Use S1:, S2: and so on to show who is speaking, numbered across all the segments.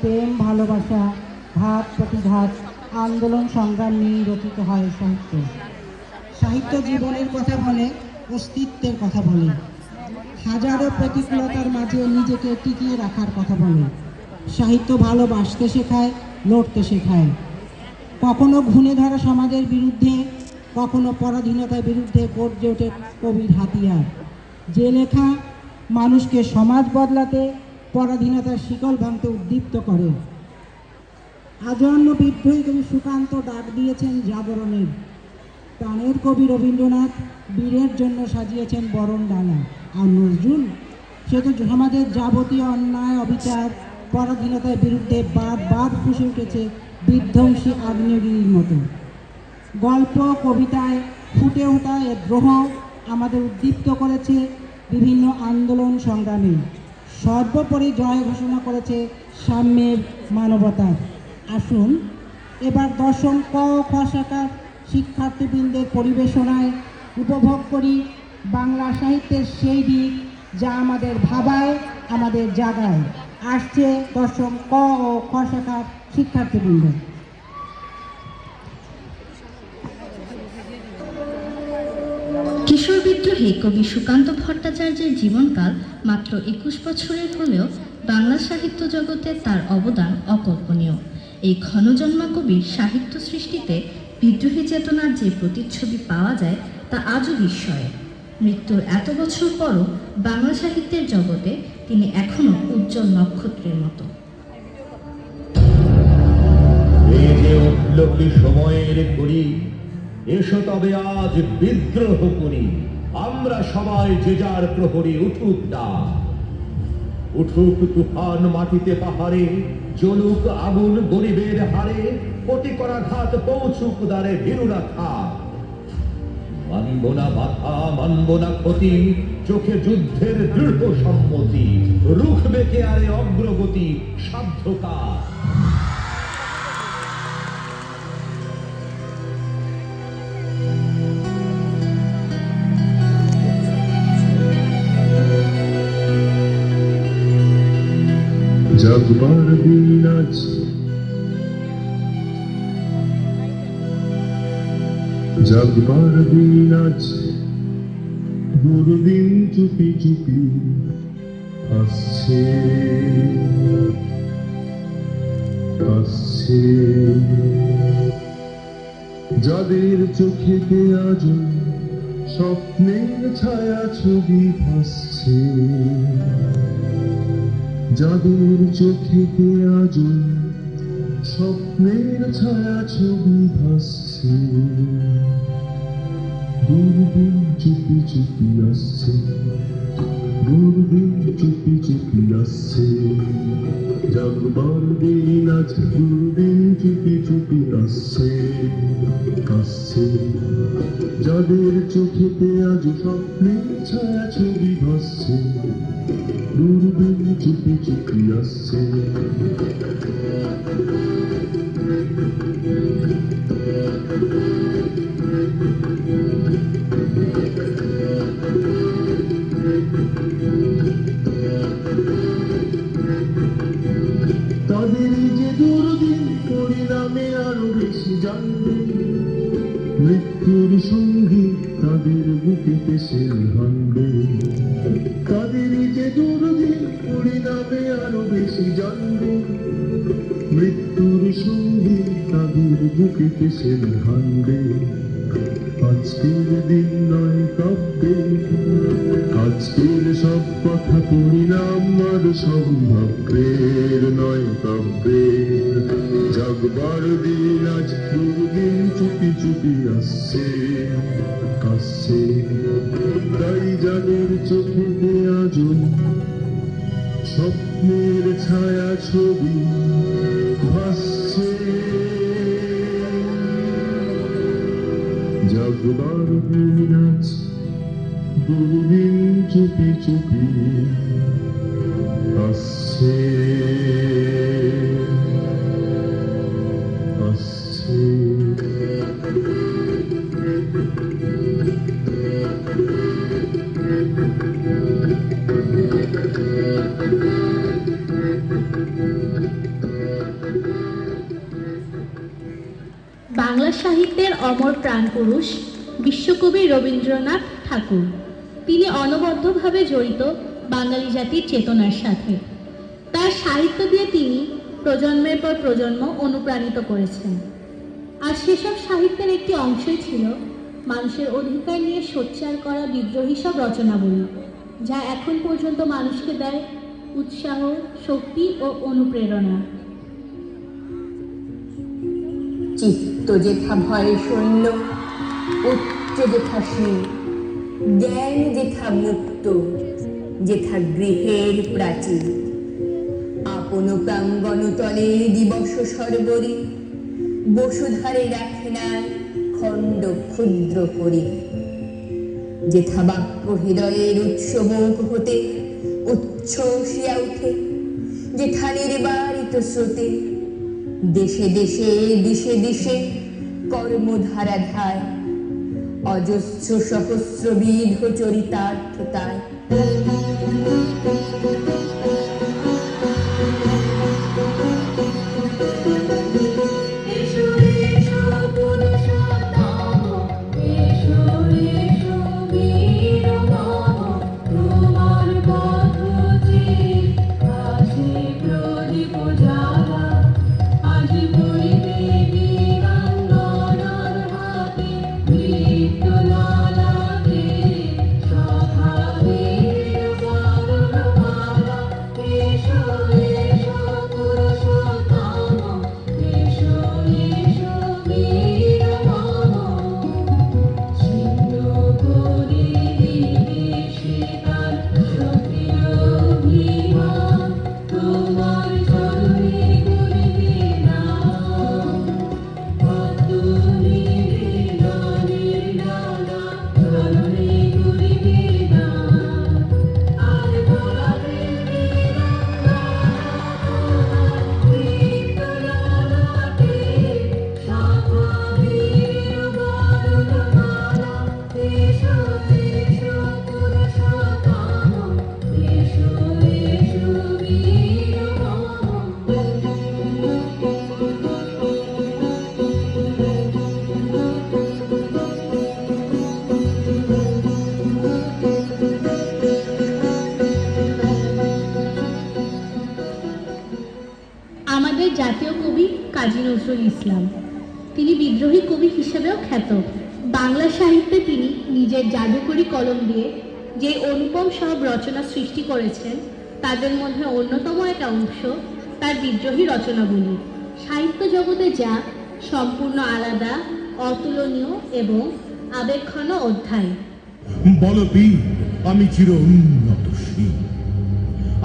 S1: প্রেম ভালোবাসা, ঘাত প্রতিঘাত, আন্দোলন সংগ্রাম নিয়ে রচিত হয় সাহিত্য। সাহিত্য জীবনের কথা বলে, অস্তিত্বের কথা বলে, হাজারো প্রতিকূলতার মাঝে নিজেকে টিকিয়ে রাখার কথা বলে। সাহিত্য ভালোবাসতে শেখায়, লড়তে শেখায়, কখনো ঘুণে ধরা সমাজের বিরুদ্ধে, কখনো পরাধীনতার বিরুদ্ধে গর্জে ওঠে কবির হাতিয়ার। যে লেখা মানুষকে সমাজ বদলাতে, পরাধীনতার শিকল ভাঙতে উদ্দীপ্ত করে। আজন্ম বিদ্রোহী কবি সুকান্ত ডাক দিয়েছেন জাগরণের। প্রাণের কবি রবীন্দ্রনাথ বীরের জন্য সাজিয়েছেন বরণ ডালা। আর নজরুল, সে তো সমাজের যাবতীয় অন্যায়, অবিচার, পরাধীনতার বিরুদ্ধে বারবার ফুঁসে উঠেছে বিধ্বংসী আগ্নেয়গিরির মতো। গল্প, কবিতায় ফুটে ওঠা এ দ্রোহ আমাদের উদ্দীপ্ত করেছে বিভিন্ন আন্দোলন সংগ্রামে। সর্বোপরি জয় ঘোষণা করেছে সাম্যের, মানবতার। আসুন এবার দশম ক খ শাখার শিক্ষার্থীবৃন্দের পরিবেশনায় উপভোগ করি বাংলা সাহিত্যের সেই দিক যা আমাদের ভাবায়, আমাদের জাগায়। আসছে দশম ক ও খ শাখার শিক্ষার্থীবৃন্দ।
S2: কিশোর বিদ্রোহী কবি সুকান্ত ভট্টাচার্যের জীবনকাল মাত্র 21 বছরের হলেও বাংলা সাহিত্য জগতে তার অবদান অকল্পনীয়। এই ক্ষণজন্মা কবির সাহিত্য সৃষ্টিতে বিদ্রোহী চেতনার যে প্রতিচ্ছবি পাওয়া যায় তা আজও বিস্ময়ের। মৃত্যুর এত বছর পরও বাংলা সাহিত্যের জগতে তিনি এখনো উজ্জ্বল নক্ষত্রের মতো।
S3: এই যে উঠল কি সময়ের ঘড়ি, এসো তবে আজ বিদ্রোহ করি। আমরা সবাই যে যার প্রহরী উঠুক ডাক, উঠুক তুফান মাটিতে পাহাড়ে, জ্বলুক আগুন গরিবের হারে, কোটি করা ঘাত পৌঁছুক দ্বারে ভীরুরা থাক। মানব না বাধা, মানব না ক্ষতি, চোখে যুদ্ধের দৃঢ় সম্মতি, রুখবে কে আরে অগ্রগতি সাধ্যকার।
S4: জাগবার দিন আজ, জাগবার দিন আজ, দুর্দিন চুপি চুপি আসছে, আসছে। যাদের চোখেতে আজ স্বপ্নের ছায়া ছবি ভাসছে, যাদের চোখেতে আজ স্বপ্নের ছায়া ছবি ভাসছে, দূরদিন চুপি চুপি আসছে, দূরদিন চুপি চুপি আসছে। জাগবার দিন আজ, দূরদিন চুপি চুপি আসছে, আসছে। যাদের চোখেতে আজ স্বপ্নের ছায়া ছবি ভাসছে, দূরদিন চুপি চুপি আসছে। তাদেরই যে দুর্দিন পরিণামে আরো বেশি জানবে, মৃত্যুর সঙ্গী তাদের বুকে পেশে হানবে। তাদেরই যে দুর্দিন পরিণামে আরো বেশি জানবে, মৃত্যুর সঙ্গী তাদের বুকে পেশে হানবে। আজকের দিন নয় কাব্যে, আজকের সব কথা পরিণাম আর সম্ভাব্যের নয় কাব্যের। জাগবার দিন আজ, দুর্দিন চুপি চুপি আসছে, আসছে। তাই যাদের চোখেতে আজ স্বপ্নের ছায়া ছবি ভাসছে, জাগবার দিন আজ, দুর্দিন চুপি চুপি আসছে, আসছে।
S2: বাংলা সাহিত্যের অমর প্রাণপুরুষ বিশ্বকবি রবীন্দ্রনাথ ঠাকুর। তিনি অনবদ্যভাবে জড়িত বাঙালি জাতির চেতনার সাথে। তার সাহিত্য দিয়ে তিনি প্রজন্মের পর প্রজন্ম অনুপ্রাণিত করেছেন। আর সেসব সাহিত্যের একটি অংশই ছিল মানুষের অধিকার নিয়ে সোচ্চার করা বিদ্রোহী সব রচনাবলী, যা এখন পর্যন্ত মানুষকে দেয় উৎসাহ, শক্তি ও অনুপ্রেরণা।
S5: চিত্ত যেথা ভয়ে শূন্য, উচ্চ যেথা শীল, জ্ঞান যেথা মুক্ত, যেথা গৃহের প্রাচীর, আপন প্রাঙ্গণ তলে দিবস সর্বরি, বসুধারে রাখে নাই খণ্ড ক্ষুদ্র করি। যেথা বাক্য হৃদয়ের উৎসমুখ হতে উচ্ছ্বসিয়া উঠে, যেথা নির্বারিত স্রোতে দেশে দেশে দিশে দিশে কর্মধারা ধায়, অজস্র সহস্রবিধ চরিতার্থতায়।
S2: আমাদের জাতীয় কবি কাজী নজরুল ইসলাম, তিনি বিদ্রোহী কবি হিসেবেও খ্যাত। বাংলা সাহিত্যে তিনি নিজের জাদুকরি কলম দিয়ে যে অনুপম সব রচনা সৃষ্টি করেছেন, তাদের মধ্যে অন্যতম একটা অংশ তার বিদ্রোহী রচনাবলী। সাহিত্য জগতে যা সম্পূর্ণ আলাদা, অতুলনীয় এবং আবেগঘন অধ্যায়।
S4: বলবীর আমি চির উন্নতশীল,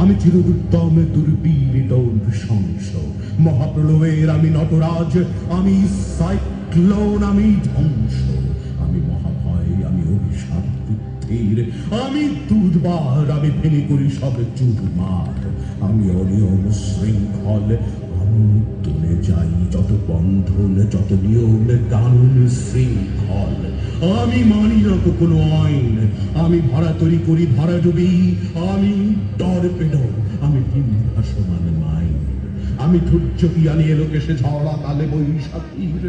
S4: আমি চির দুর্দম দুর্বীরিত নৃশংস, মহাপ্রলয়ের আমি নটরাজ, আমি সাইক্লোন, আমি ধ্বংস, আমি মহাভয়, আমি অভিশাপ বুদ্ধির, আমি দুধবার, আমি ভেঙে করি সব চুরমার, আমি অনিয়ম শৃঙ্খল, আমি তুলে যাই যত বন্ধন, যত নিয়ম কানুন শৃঙ্খল, আমি মানি না কোনো আইন, আমি ভরা তৈরি করি ভরা ডুবি, আমি টর্পেডো, আমি ভাসমান মাইন, আমি ধৈর্য পিয়ানি এলোকে সে ঝড়া কালে বৈশাখীর,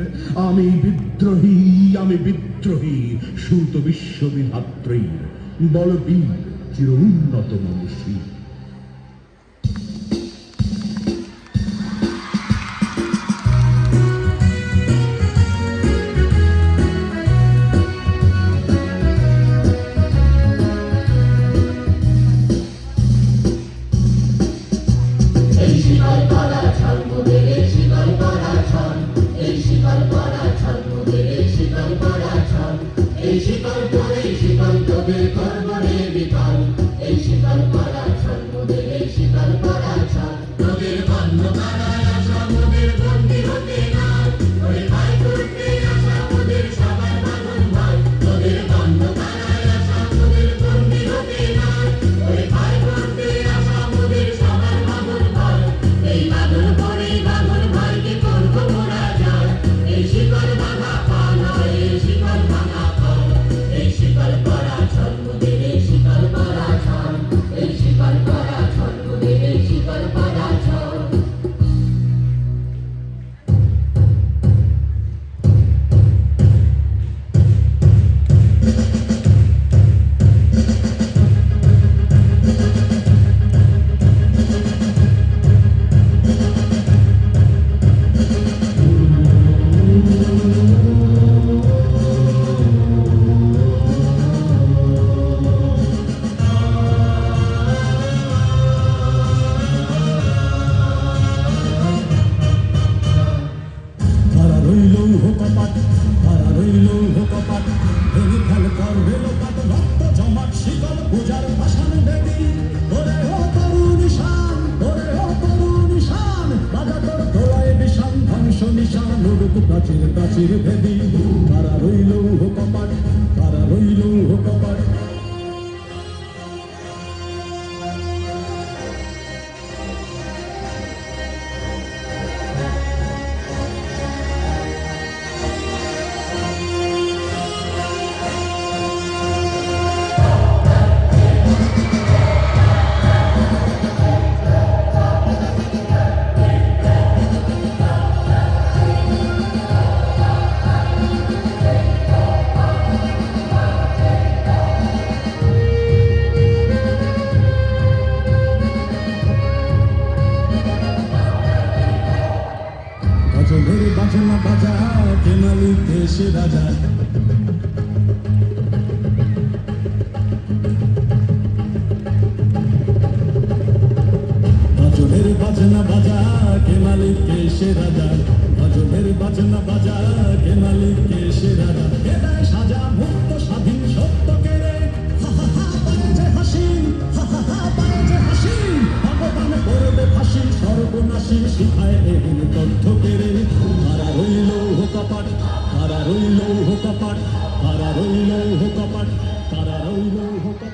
S4: আমি বিদ্রোহী, আমি বিদ্রোহী সুত বিশ্ববিধাত্রীর, বলবীর চির উন্নত মনুষ্যী। শির ভেদি তারা রইল কপাট, তারা রইল কপাট। গজলের বাজনা বাজা কে মালিক দেশে রাজা, গজলের বাজনা বাজা কে মালিক দেশে রাজা, গজলের বাজনা বাজা কে মালিক দেশে রাজা। এটাই সাজা মুক্ত স্বাধীন সত্য কেড়ে, হা হা হা বাজে হাসি, হা হা হা বাজে হাসি, ভগবান করবে ফাঁসি সর্বনাশী শিখায় এদিন তথ্য কেড়ে। তারা রইল কপাট, তারা রইল কপাট, তারা রইল কপাট, তারা রইল কপাট।